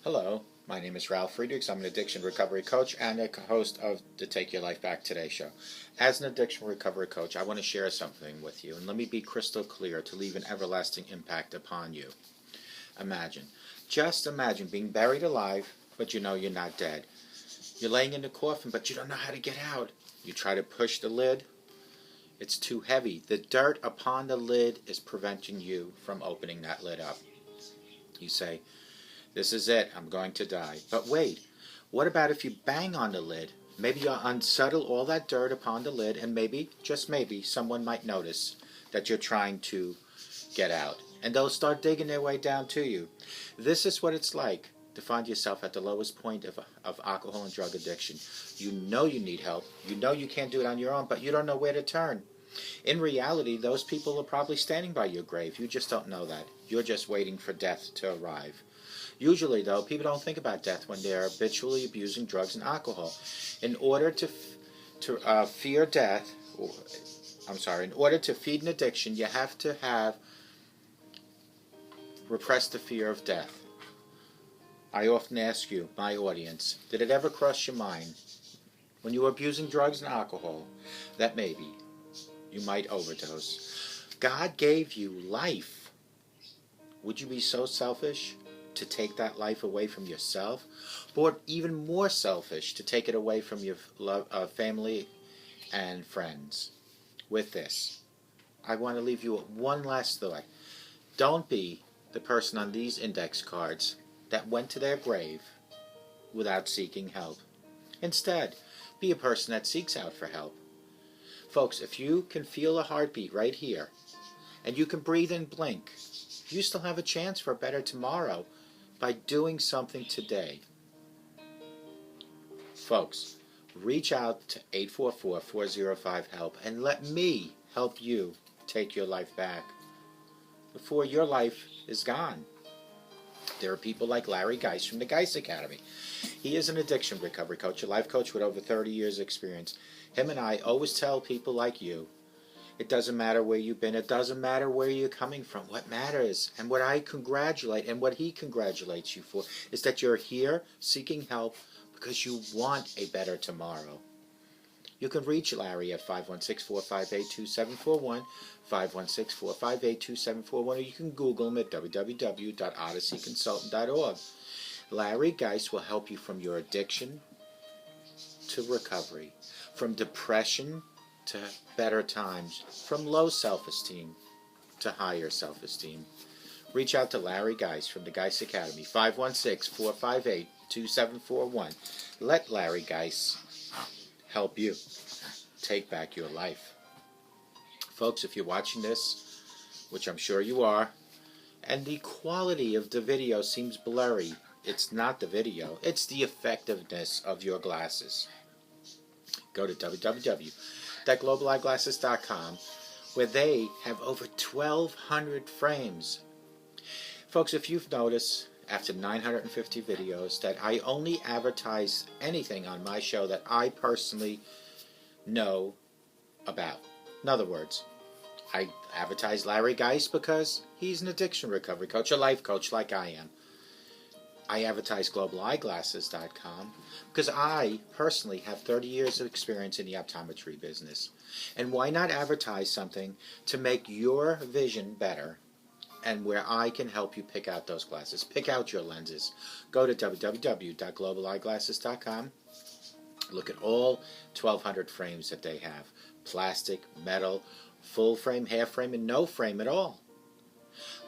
Hello, my name is Ralf Friedrichs. I'm an addiction recovery coach and a host of the Take Your Life Back Today show. As an addiction recovery coach, I want to share something with you, and let me be crystal clear to leave an everlasting impact upon you. Just imagine being buried alive, but you know you're not dead. You're laying in the coffin, but you don't know how to get out. You try to push the lid. It's too heavy. The dirt upon the lid is preventing you from opening that lid up. You say, "This is it, I'm going to die." But wait, what about if you bang on the lid? Maybe you unsettle all that dirt upon the lid, and maybe, just maybe, someone might notice that you're trying to get out. And they'll start digging their way down to you. This is what it's like to find yourself at the lowest point of alcohol and drug addiction. You know you need help. You know you can't do it on your own, but you don't know where to turn. In reality, those people are probably standing by your grave. You just don't know that. You're just waiting for death to arrive. Usually, though, people don't think about death when they're habitually abusing drugs and alcohol. In order to fear death, in order to feed an addiction, you have to repress the fear of death. I often ask you, my audience, did it ever cross your mind, when you were abusing drugs and alcohol, that maybe you might overdose? God gave you life. Would you be so selfish to take that life away from yourself? Or even more selfish to take it away from your family and friends? With this, I want to leave you with one last thought. Don't be the person on these index cards that went to their grave without seeking help. Instead, be a person that seeks out for help. Folks, if you can feel a heartbeat right here, and you can breathe and blink, you still have a chance for a better tomorrow by doing something today. Folks, reach out to 844-405-HELP and let me help you take your life back before your life is gone. There are people like Larry Geis from the Geis Academy. He is an addiction recovery coach, a life coach with over 30 years experience. Him and I always tell people like you, it doesn't matter where you've been, it doesn't matter where you're coming from. What matters, and what I congratulate, and what he congratulates you for, is that you're here seeking help because you want a better tomorrow. You can reach Larry at 516-458-2741, 516-458-2741, or you can Google him at www.odysseyconsultant.org. Larry Geis will help you from your addiction to recovery, from depression to better times, from low self-esteem to higher self-esteem. Reach out to Larry Geis from the Geis Academy, 516-458-2741. Let Larry Geis help you take back your life. Folks, if you're watching this, which I'm sure you are, and the quality of the video seems blurry, it's not the video, it's the effectiveness of your glasses. Go to www.globaleyeglasses.com, where they have over 1,200 frames. Folks, if you've noticed, after 950 videos, that I only advertise anything on my show that I personally know about. In other words, I advertise Larry Geis because he's an addiction recovery coach, a life coach like I am. I advertise globaleyeglasses.com because I personally have 30 years of experience in the optometry business. And why not advertise something to make your vision better, and where I can help you pick out those glasses, pick out your lenses? Go to www.globaleyeglasses.com. Look at all 1,200 frames that they have. Plastic, metal, full frame, half frame, and no frame at all.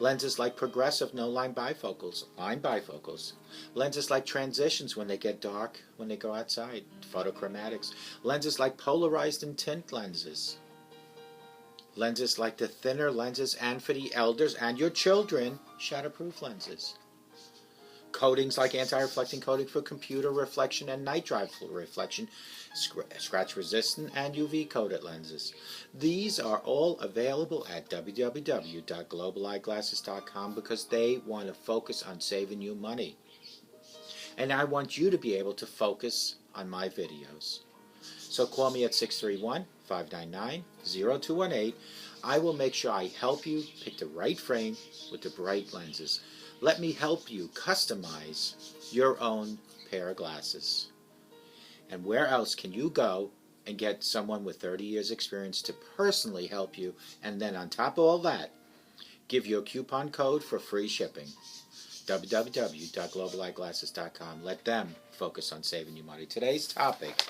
Lenses like progressive no-line bifocals, line bifocals. Lenses like transitions when they get dark, when they go outside, photochromatics. Lenses like polarized and tint lenses. Lenses like the thinner lenses and for the elders and your children, shatterproof lenses. Coatings like anti-reflecting coating for computer reflection and night drive reflection, scratch resistant and UV coated lenses. These are all available at www.globaleyeglasses.com because they want to focus on saving you money. And I want you to be able to focus on my videos. So call me at 631-599-0218. I will make sure I help you pick the right frame with the right lenses. Let me help you customize your own pair of glasses. And where else can you go and get someone with 30 years experience to personally help you, and then on top of all that, give you a coupon code for free shipping? www.globaleyeglasses.com. Let them focus on saving you money. Today's topic: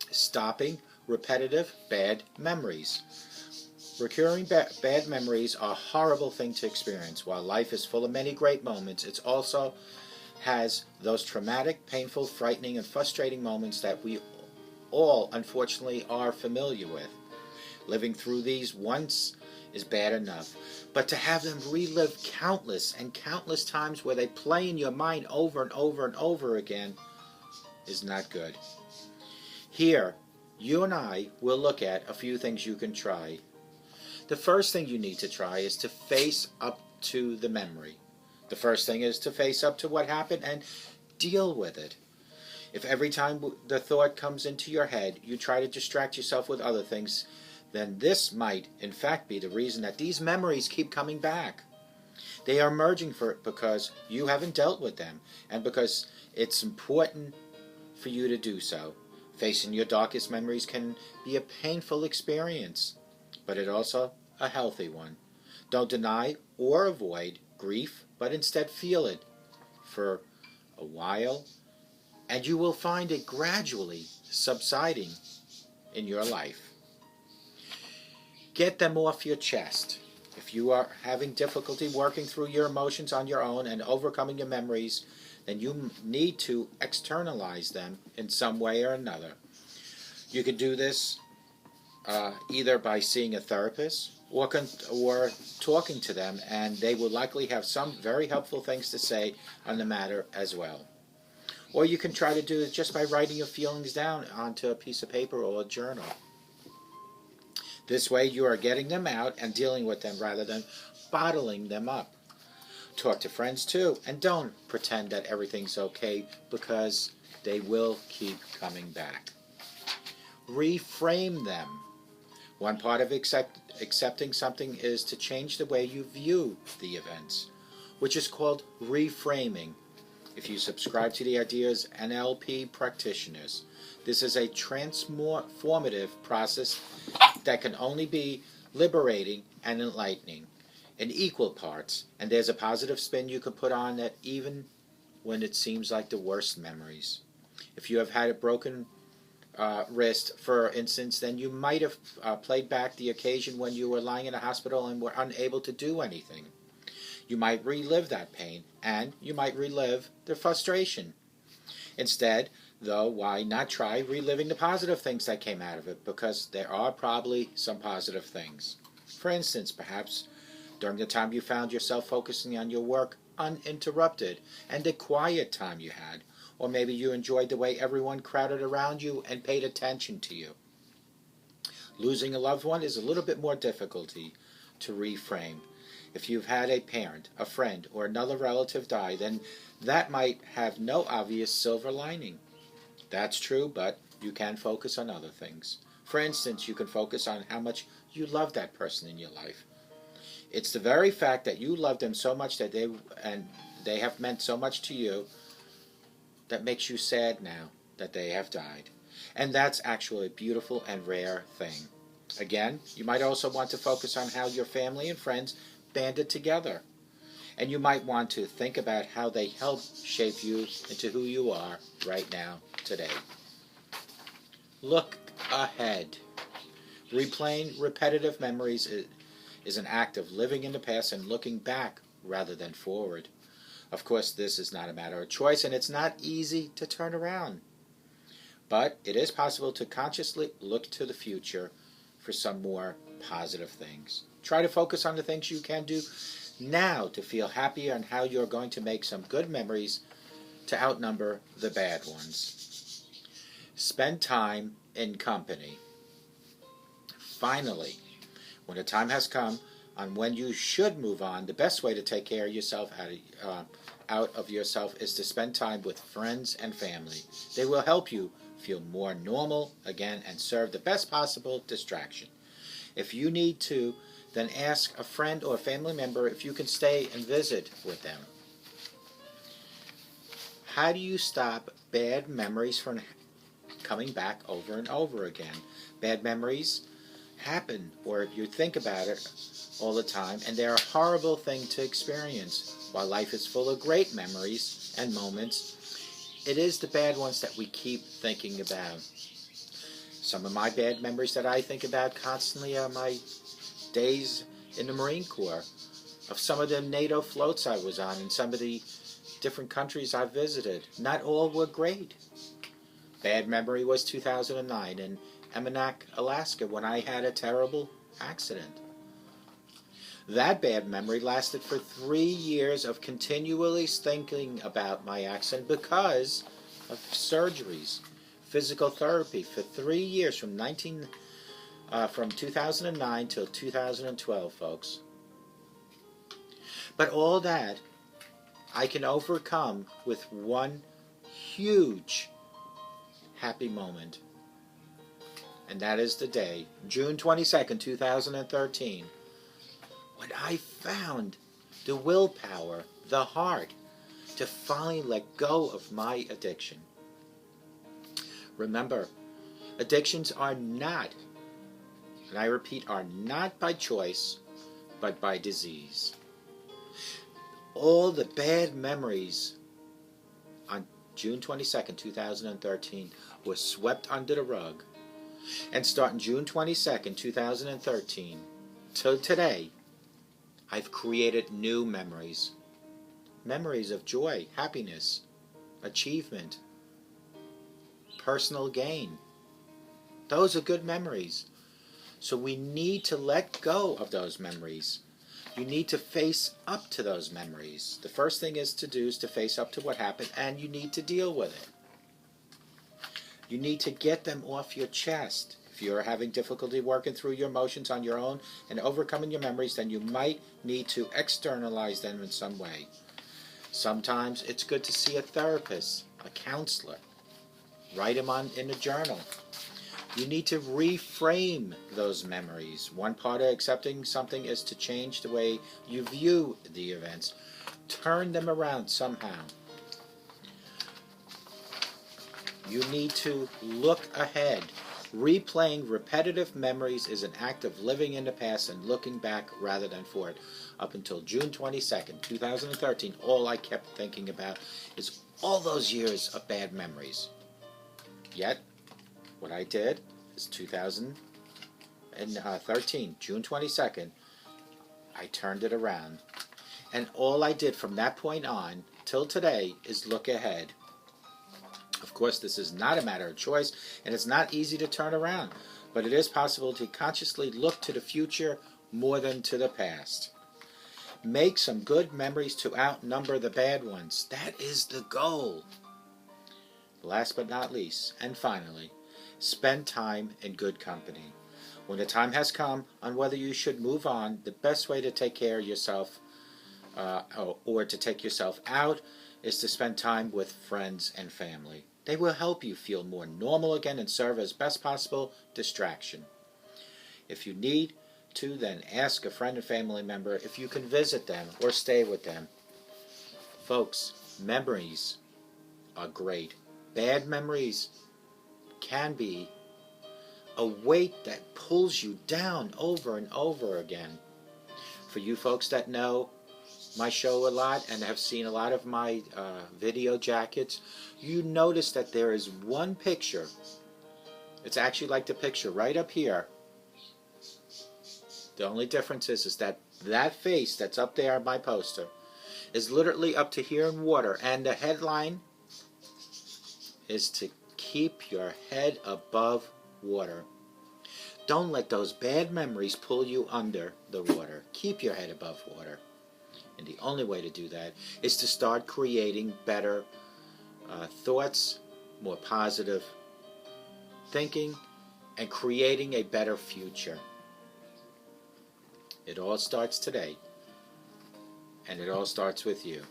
stopping repetitive bad memories. Recurring bad memories are a horrible thing to experience. While life is full of many great moments, it also has those traumatic, painful, frightening, and frustrating moments that we all, unfortunately, are familiar with. Living through these once is bad enough, but to have them relive countless and countless times where they play in your mind over and over and over again is not good. Here, you and I will look at a few things you can try. The first thing you need to try is to face up to the memory. The first thing is to face up to what happened and deal with it. If every time the thought comes into your head, you try to distract yourself with other things, then this might, in fact, be the reason that these memories keep coming back. They are emerging because you haven't dealt with them, and because it's important for you to do so. Facing your darkest memories can be a painful experience, but it's also a healthy one. Don't deny or avoid grief, but instead feel it for a while, and you will find it gradually subsiding in your life. Get them off your chest. If you are having difficulty working through your emotions on your own and overcoming your memories, then you need to externalize them in some way or another. You can do this either by seeing a therapist or talking to them, and they will likely have some very helpful things to say on the matter as well. Or you can try to do it just by writing your feelings down onto a piece of paper or a journal. This way you are getting them out and dealing with them rather than bottling them up. Talk to friends too, and don't pretend that everything's okay, because they will keep coming back. Reframe them. One part of accepting something is to change the way you view the events, which is called reframing. If you subscribe to the ideas NLP practitioners, this is a transformative process that can only be liberating and enlightening in equal parts, and there's a positive spin you can put on that even when it seems like the worst memories. If you have had a broken wrist, for instance, then you might have played back the occasion when you were lying in a hospital and were unable to do anything. You might relive that pain, and you might relive the frustration. Instead, though, why not try reliving the positive things that came out of it, because there are probably some positive things. For instance, perhaps during the time you found yourself focusing on your work uninterrupted and the quiet time you had, or maybe you enjoyed the way everyone crowded around you and paid attention to you. Losing a loved one is a little bit more difficulty to reframe. If you've had a parent, a friend, or another relative die, then that might have no obvious silver lining. That's true, but you can focus on other things. For instance, you can focus on how much you love that person in your life. It's the very fact that you love them so much that they have meant so much to you that makes you sad now that they have died. And that's actually a beautiful and rare thing. Again, you might also want to focus on how your family and friends banded together. And you might want to think about how they helped shape you into who you are right now, today. Look ahead. Replaying repetitive memories is an act of living in the past and looking back rather than forward. Of course, this is not a matter of choice, and it's not easy to turn around. But it is possible to consciously look to the future for some more positive things. Try to focus on the things you can do now to feel happier and how you're going to make some good memories to outnumber the bad ones. Spend time in company. Finally, when the time has come on when you should move on, the best way to take care of yourself out of yourself is to spend time with friends and family. They will help you feel more normal again and serve the best possible distraction. If you need to, then ask a friend or a family member if you can stay and visit with them. How do you stop bad memories from coming back over and over again? Bad memories happen, or you think about it all the time, and they're a horrible thing to experience. While life is full of great memories and moments, it is the bad ones that we keep thinking about. Some of my bad memories that I think about constantly are my days in the Marine Corps, of some of the NATO floats I was on, and some of the different countries I visited. Not all were great. Bad memory was 2009 in Emmanuel, Alaska, when I had a terrible accident. That bad memory lasted for 3 years of continually thinking about my accident because of surgeries, physical therapy for 3 years from 2009 till 2012, folks. But all that I can overcome with one huge happy moment. And that is the day, June 22nd, 2013, when I found the willpower, the heart, to finally let go of my addiction. Remember, addictions are not, and I repeat, are not by choice, but by disease. All the bad memories on June 22nd, 2013 were swept under the rug. And starting June 22nd, 2013 till today, I've created new memories. Memories of joy, happiness, achievement, personal gain. Those are good memories. So we need to let go of those memories. You need to face up to those memories. The first thing is to face up to what happened, and you need to deal with it. You need to get them off your chest. If you're having difficulty working through your emotions on your own and overcoming your memories, then you might need to externalize them in some way. Sometimes it's good to see a therapist, a counselor. Write them in a journal. You need to reframe those memories. One part of accepting something is to change the way you view the events. Turn them around somehow. You need to look ahead. Replaying repetitive memories is an act of living in the past and looking back rather than forward. Up until June 22nd, 2013, all I kept thinking about is all those years of bad memories. Yet, what I did is 2013, June 22nd, I turned it around. And all I did from that point on till today is look ahead. Of course, this is not a matter of choice, and it's not easy to turn around, but it is possible to consciously look to the future more than to the past. Make some good memories to outnumber the bad ones. That is the goal. Last but not least, and finally, spend time in good company. When the time has come on whether you should move on, the best way to take care of yourself or to take yourself out is to spend time with friends and family. They will help you feel more normal again and serve as best possible distraction. If you need to, then ask a friend and family member if you can visit them or stay with them. Folks, memories are great. Bad memories can be a weight that pulls you down over and over again. For you folks that know my show a lot and have seen a lot of my video jackets, you notice that there is one picture. It's actually like the picture right up here. The only difference is that face that's up there on my poster is literally up to here in water, and the headline is to keep your head above water. Don't let those bad memories pull you under the water. Keep your head above water. And the only way to do that is to start creating better thoughts, more positive thinking, and creating a better future. It all starts today, and it all starts with you.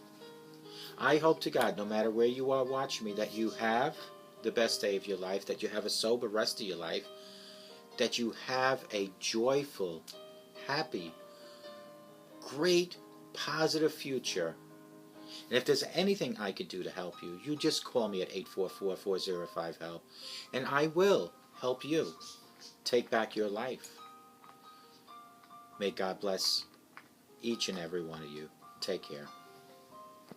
I hope to God, no matter where you are watching me, that you have the best day of your life, that you have a sober rest of your life, that you have a joyful, happy, great, positive future. And if there's anything I could do to help you, you just call me at 844-405-HELP, and I will help you take back your life. May God bless each and every one of you. Take care.